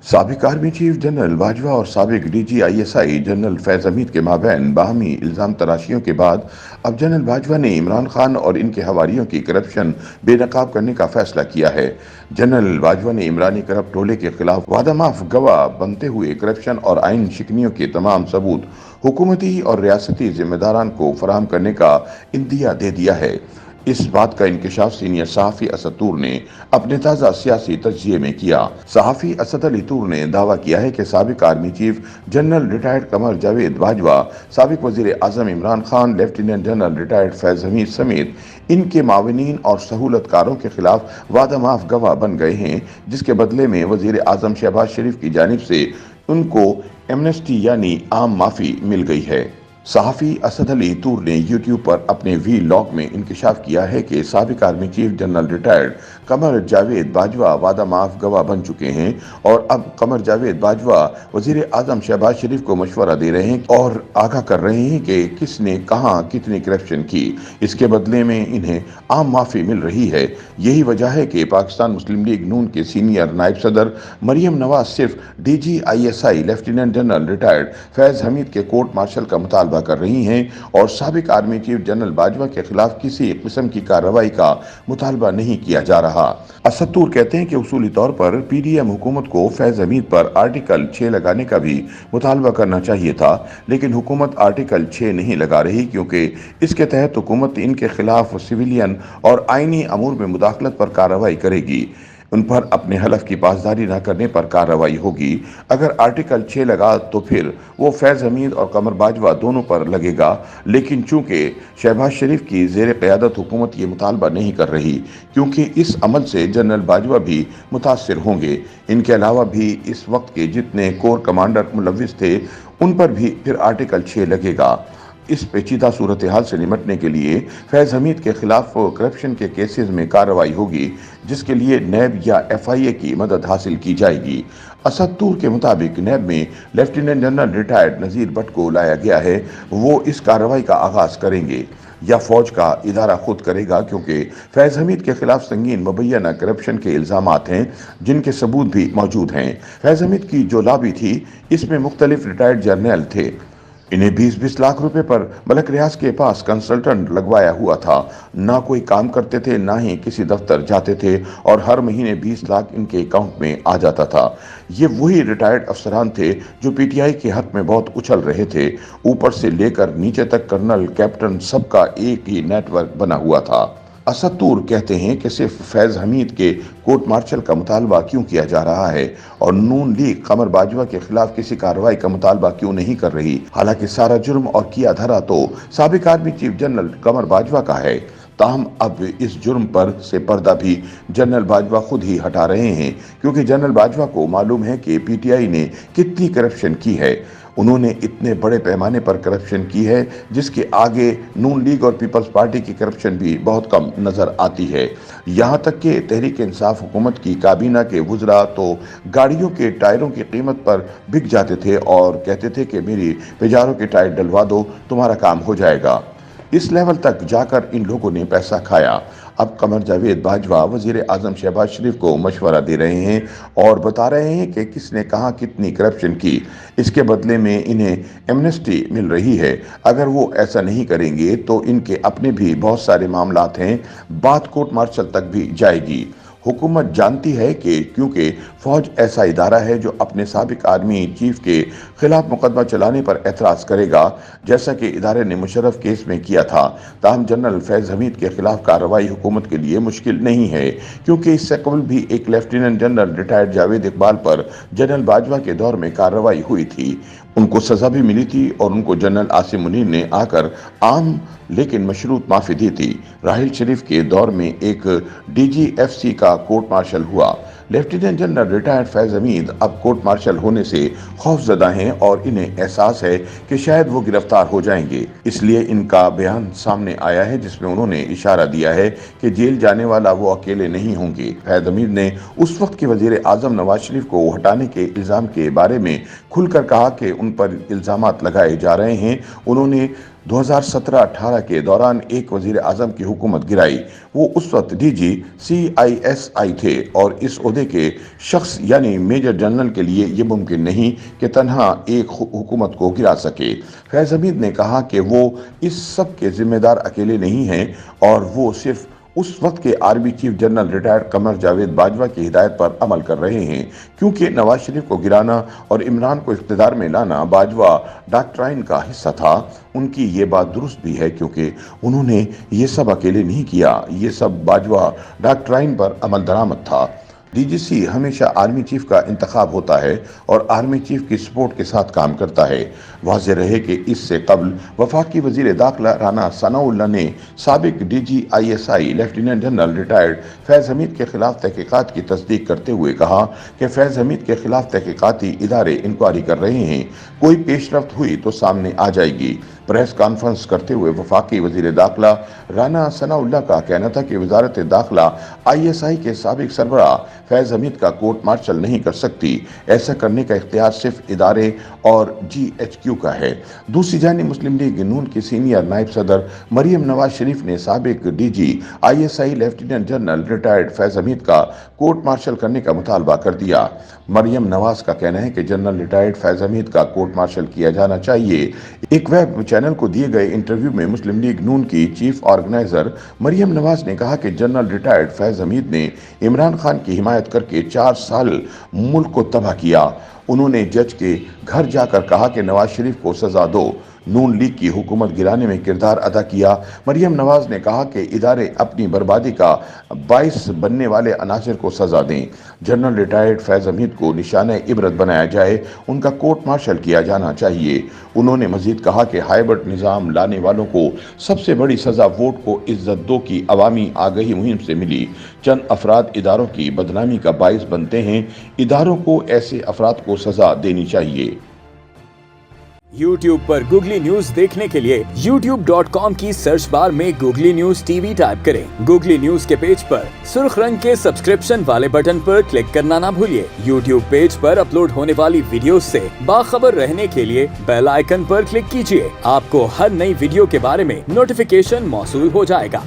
साबिक army chief general Bajwa और साबिक DGISI जनरल फैज हमीद के माबैन बाहमी इल्ज़ाम तराशियों के बाद अब जनरल बाजवा ने इमरान खान और इनके हवारियों की करप्शन बेनकाब करने का फैसला किया है। जनरल बाजवा ने इमरानी करप्ट टोले के खिलाफ वादामाफ गवाह बनते हुए करप्शन और आइन शिकनियों के तमाम सबूत हुकूमती और रियासती जिम्मेदारान को फराहम करने का इंदिया दे दिया है। इस बात का इंकशाफ सीनियर सहाफ़ी असद तूर ने अपने ताज़ा सियासी तज्जिये में किया। सहाफ़ी असद अली तूर ने दावा किया है कि साबिक army chief general retired Qamar Javed Bajwa, साबिक वज़ीर आज़म Imran Khan, lieutenant general retired Faiz Hamid समेत इनके माविनीन और सहूलतकारों के खिलाफ वादामाफ गवाह बन गए हैं, जिसके बदले में वज़ीर आज़म शहबाज शरीफ की जानिब से उनको एमनेस्टी यानी आम माफ़ी मिल गई है। सहाफ़ी असद अली तूर ने यूट्यूब पर अपने वी लॉग में इंकशाफ किया है कि साबिक army chief general retired Qamar Javed Bajwa वादा माफ गवाह बन चुके हैं और अब कमर जावेद बाजवा वज़ीर आज़म शहबाज शरीफ को मशवरा दे रहे हैं और आगाह कर रहे हैं कि किसने कहाँ कितनी करप्शन की। इसके बदले में इन्हें आम माफ़ी मिल रही है। यही वजह है कि पाकिस्तान मुस्लिम लीग नून के सीनियर नायब सदर मरियम नवाज सिर्फ DGISI lieutenant general retired Faiz Hamid के कोर्ट मार्शल का मुतालबा कर रही हैं और साबिक आर्मी चीफ जनरल बाजवा के खिलाफ किसी किस्म की कार्रवाई का मुतालबा नहीं किया जा रहा। असद तूर कहते हैं कि उसूली तौर पर PDM हुकूमत को फैज हमीद पर आर्टिकल 6 लगाने का भी मुतालबा करना चाहिए था, लेकिन हुकूमत आर्टिकल 6 नहीं लगा रही क्योंकि इसके तहत हुकूमत इनके खिलाफ सिविलियन और आईनी अमूर में मुदाखलत पर कार्रवाई करेगी। उन पर अपने हलफ की पासदारी न करने पर कार्रवाई होगी। अगर आर्टिकल 6 लगा तो फिर वो फैज़ हमीद और कमर बाजवा दोनों पर लगेगा, लेकिन चूंकि शहबाज शरीफ की ज़ेर क़यादत हुकूमत ये मुतालबा नहीं कर रही, क्योंकि इस अमल से जनरल बाजवा भी मुतासर होंगे। इनके अलावा भी इस वक्त के जितने कोर कमांडर मुलविस थे उन पर भी फिर आर्टिकल 6 लगेगा। इस पेचीदा सूरत हाल से निमटने के लिए फैज़ हमीद के खिलाफ करप्शन के केसेस में कार्रवाई होगी, जिसके लिए नैब या FIA की मदद हासिल की जाएगी। असद तूर के मुताबिक नैब में लेफ्टिनेंट जनरल रिटायर्ड नज़ीर भट्ट को लाया गया है। वो इस कार्रवाई का आगाज़ करेंगे या फौज का इदारा खुद करेगा, क्योंकि फैज़ हमीद के खिलाफ संगीन मुबैना करप्शन के इल्ज़ामात हैं जिनके सबूत भी मौजूद हैं। फैज़ हमीद की जो लॉबी थी इसमें मुख्तलिफ रिटायर्ड जर्नल थे। इन्हें 20-20 लाख रुपए पर मलक रियाज के पास कंसल्टेंट लगवाया हुआ था। ना कोई काम करते थे, ना ही किसी दफ्तर जाते थे और हर महीने 20 लाख इनके अकाउंट में आ जाता था। ये वही रिटायर्ड अफसरान थे जो PTI के हक में बहुत उछल रहे थे। ऊपर से लेकर नीचे तक कर्नल कैप्टन सबका एक ही नेटवर्क बना हुआ था। असद तूर कहते हैं कि सिर्फ फैज़ हमीद के कोर्ट मार्शल का मुतालबा क्यों किया जा रहा है और नून लीग कमर बाजवा के खिलाफ किसी कार्रवाई का मुतालबा क्यों नहीं कर रही, हालांकि सारा जुर्म और किया धरा तो साबिक आर्मी चीफ जनरल कमर बाजवा का है। ताहम अब इस जुर्म पर से पर्दा भी जनरल बाजवा खुद ही हटा रहे हैं, क्योंकि जनरल बाजवा को मालूम है कि PTI ने कितनी करप्शन की है। उन्होंने इतने बड़े पैमाने पर करप्शन की है जिसके आगे नून लीग और पीपल्स पार्टी की करप्शन भी बहुत कम नजर आती है। यहाँ तक कि तहरीक इंसाफ हुकूमत की काबीना के वुज़रा तो गाड़ियों के टायरों की कीमत पर बिक जाते थे और कहते थे कि मेरी पेजारों के टायर डलवा दो, तुम्हारा काम हो जाएगा। इस लेवल तक जाकर इन लोगों ने पैसा खाया। अब कमर जावेद बाजवा वज़ीर आज़म शहबाज शरीफ को मशवरा दे रहे हैं और बता रहे हैं कि किसने कहाँ कितनी करप्शन की। इसके बदले में इन्हें एमनेस्टी मिल रही है। अगर वो ऐसा नहीं करेंगे तो इनके अपने भी बहुत सारे मामलात हैं, बात कोर्ट मार्शल तक भी जाएगी। हुकूमत जानती है कि क्योंकि फौज ऐसा इदारा है जो अपने साबिक आर्मी चीफ के खिलाफ मुकदमा चलाने पर एतराज़ करेगा, जैसा कि इदारे ने मुशर्रफ केस में किया था। ताहम जनरल फैज़ हमीद के खिलाफ कार्रवाई हुकूमत के लिए मुश्किल नहीं है, क्योंकि इससे कबल भी एक lieutenant general retired Javed Iqbal पर जनरल बाजवा के दौर में कार्रवाई हुई थी। उनको सज़ा भी मिली थी और उनको जनरल आसिम मुनीर ने आकर आम लेकिन मशरूत माफ़ी दी थी। राहिल शरीफ के दौर में एक DGFC का कोर्ट मार्शल हुआ। Lieutenant general retired Faiz Hamid अब कोर्ट मार्शल होने से खौफजदा हैं और इन्हें एहसास है कि शायद वो गिरफ्तार हो जाएंगे। इसलिए इनका बयान सामने आया है जिसमें उन्होंने इशारा दिया है कि जेल जाने वाला वो अकेले नहीं होंगे। फैज़ हमीद ने उस वक्त के वज़ीर आज़म नवाज शरीफ को हटाने के इल्ज़ाम के बारे में खुलकर कहा कि उन पर इल्ज़ामात लगाए जा रहे हैं। उन्होंने 2017-18 के दौरान एक वज़ीर आज़म की हुकूमत गिराई। وہ اس وقت DG/CISI تھے اور اس عہدے کے شخص یعنی میجر جنرل کے لیے یہ ممکن نہیں کہ تنہا ایک حکومت کو گرا سکے۔ فیض حمید نے کہا کہ وہ اس سب کے ذمہ دار اکیلے نہیں ہیں اور وہ صرف اس وقت کے army chief general retired Qamar Javed Bajwa کی ہدایت پر عمل کر رہے ہیں، کیونکہ نواز شریف کو گرانا اور عمران کو اقتدار میں لانا باجوہ ڈاکٹرائن کا حصہ تھا۔ ان کی یہ بات درست بھی ہے کیونکہ انہوں نے یہ سب اکیلے نہیں کیا، یہ سب باجوہ ڈاکٹرائن پر عمل درآمد تھا۔ DGC ہمیشہ آرمی چیف کا انتخاب ہوتا ہے اور آرمی چیف کی سپورٹ کے ساتھ کام کرتا ہے۔ واضح رہے کہ اس سے قبل وفاقی وزیر داخلہ رانا ثناء اللہ نے سابق DG/ISI لیفٹیننٹ جنرل ریٹائرڈ فیض حمید کے خلاف تحقیقات کی تصدیق کرتے ہوئے کہا کہ فیض حمید کے خلاف تحقیقاتی ادارے انکوائری کر رہے ہیں، کوئی پیش رفت ہوئی تو سامنے آ جائے گی۔ پریس کانفرنس کرتے ہوئے وفاقی وزیر داخلہ رانا ثناء اللہ کا کہنا تھا کہ وزارت داخلہ ISI کے سابق سربراہ فیض حمید کا کورٹ مارشل نہیں کر سکتی، ایسا کرنے کا اختیار صرف ادارے اور GHQ کا ہے۔ دوسری جانب مسلم لیگ نون کی سینئر نائب صدر مریم نواز شریف نے سابق DG/ISI لیفٹیننٹ جنرل ریٹائرڈ فیض حمید کا کورٹ مارشل کرنے کا مطالبہ کر دیا۔ مریم نواز کا کہنا ہے کہ جنرل ریٹائرڈ فیض حمید کا کورٹ مارشل کیا جانا چاہیے۔ ایک ویب چینل کو دیے گئے انٹرویو میں مسلم لیگ نون کی چیف آرگنائزر مریم نواز نے کہا کہ جنرل ریٹائرڈ فیض حمید نے عمران خان کی حمایت کر کے 4 سال ملک کو تباہ کیا۔ انہوں نے جج کے گھر جا کر کہا کہ نواز شریف کو سزا دو، نون لیگ کی حکومت گرانے میں کردار ادا کیا۔ مریم نواز نے کہا کہ ادارے اپنی بربادی کا باعث بننے والے عناصر کو سزا دیں۔ جنرل ریٹائرڈ فیض حمید کو نشانہ عبرت بنایا جائے، ان کا کورٹ مارشل کیا جانا چاہیے۔ انہوں نے مزید کہا کہ ہائبرڈ نظام لانے والوں کو سب سے بڑی سزا ووٹ کو عزت دو کی عوامی آگہی مہم سے ملی۔ چند افراد اداروں کی بدنامی کا باعث بنتے ہیں، اداروں کو ایسے افراد کو سزا دینی چاہیے۔ YouTube پر گوگلی نیوز دیکھنے کے لیے youtube.com کی سرچ بار میں گوگلی نیوز TV ٹائپ کریں۔ گوگلی نیوز کے پیج پر سرخ رنگ کے سبسکرپشن والے بٹن پر کلک کرنا نہ بھولیے۔ YouTube پیج پر اپلوڈ ہونے والی ویڈیوز سے باخبر رہنے کے لیے بیل آئیکن پر کلک کیجیے۔ آپ کو ہر نئی ویڈیو کے بارے میں نوٹیفیکیشن موصول ہو جائے گا۔